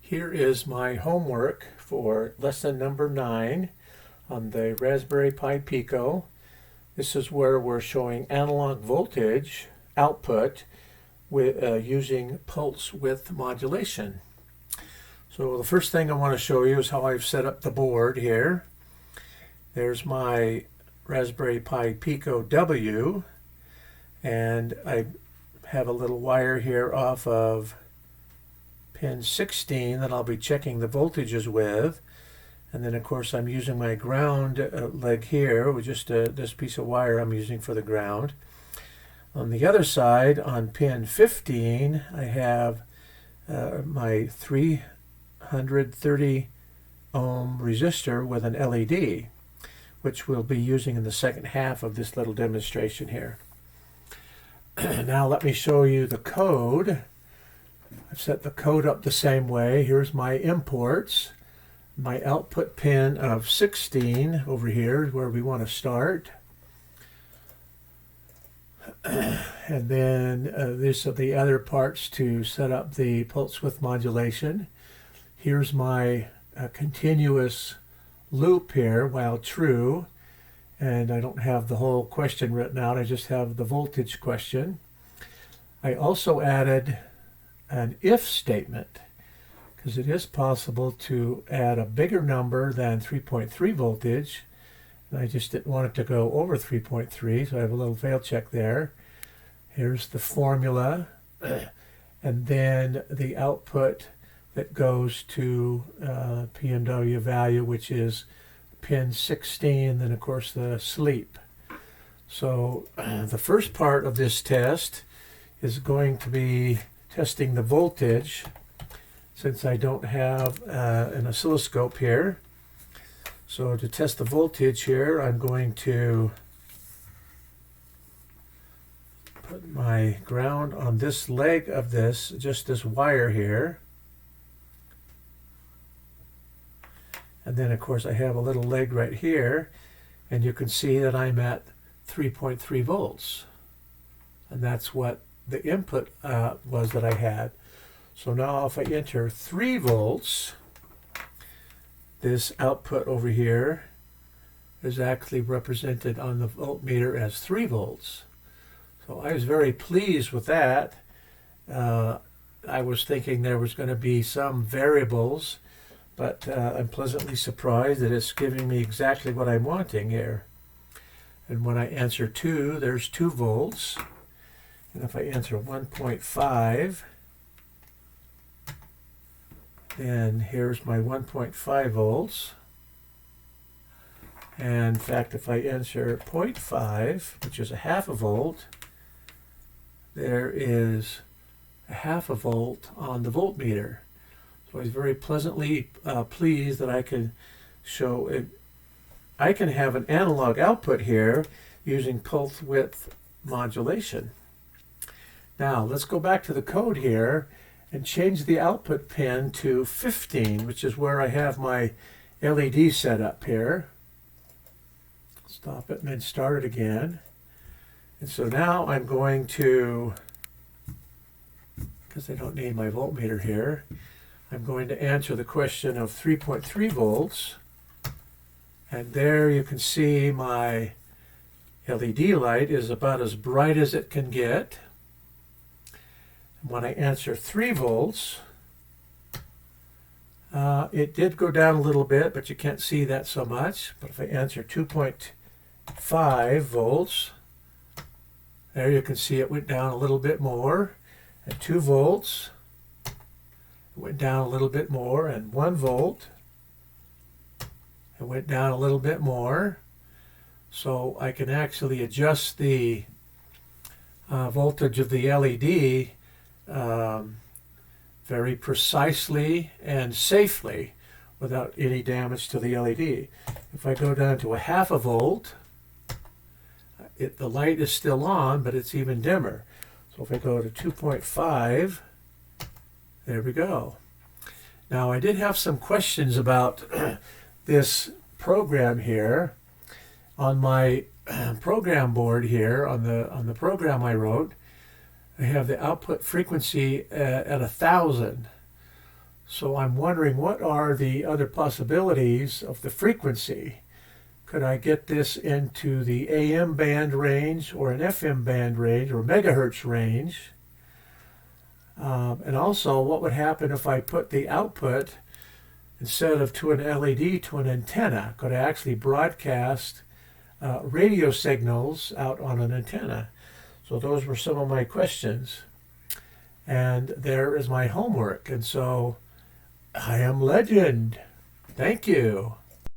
Here is my homework for lesson number 9 on the Raspberry Pi Pico. This is where we're showing analog voltage output with using pulse width modulation. So the first thing I want to show you is how I've set up the board here. There's my Raspberry Pi Pico W, and I have a little wire here off of pin 16 that I'll be checking the voltages with. And then of course I'm using my ground leg here with just this piece of wire I'm using for the ground. On the other side, on pin 15, I have my 330 ohm resistor with an LED, which we'll be using in the second half of this little demonstration here. Now let me show you the code. I've set the code up the same way. Here's my imports. My output pin of 16 over here is where we want to start. And then these are the other parts to set up the pulse width modulation. Here's my continuous loop here while true. And I don't have the whole question written out. I just have the voltage question. I also added an if statement, because it is possible to add a bigger number than 3.3 voltage, and I just didn't want it to go over 3.3, so I have a little fail check there. Here's the formula, and then the output that goes to PWM value, which is pin 16, then of course the sleep. So the first part of this test is going to be testing the voltage, since I don't have an oscilloscope here. So to test the voltage here, I'm going to put my ground on this leg of this, just this wire here. And then of course I have a little leg right here, and you can see that I'm at 3.3 volts. And that's what the input was that I had. So now if I enter 3 volts, this output over here is actually represented on the voltmeter as 3 volts. So I was very pleased with that. I was thinking there was going to be some variables, but I'm pleasantly surprised that it's giving me exactly what I'm wanting here. And when I answer 2, there's 2 volts. And if I answer 1.5, then here's my 1.5 volts. And in fact, if I answer 0.5, which is a half a volt, there is a half a volt on the voltmeter. So I was very pleasantly pleased that I can show it. I can have an analog output here using pulse width modulation. Now let's go back to the code here and change the output pin to 15, which is where I have my LED set up here. Stop it and then start it again. And so now I'm going to, because I don't need my voltmeter here, I'm going to answer the question of 3.3 volts. And there you can see my LED light is about as bright as it can get. When I answer 3 volts, it did go down a little bit, but you can't see that so much. But if I answer 2.5 volts, there you can see it went down a little bit more. At 2 volts, it went down a little bit more. And 1 volt, it went down a little bit more. So I can actually adjust the voltage of the LED very precisely and safely without any damage to the LED. If I go down to a half a volt, the light is still on, but it's even dimmer. So if I go to 2.5, there we go. Now I did have some questions about this program here. On my program board here, on the program I wrote, I have the output frequency at 1,000. So I'm wondering, what are the other possibilities of the frequency? Could I get this into the AM band range or an FM band range or megahertz range? And also, what would happen if I put the output, instead of to an LED, to an antenna? Could I actually broadcast radio signals out on an antenna? So those were some of my questions. And there is my homework. And so I am legend. Thank you.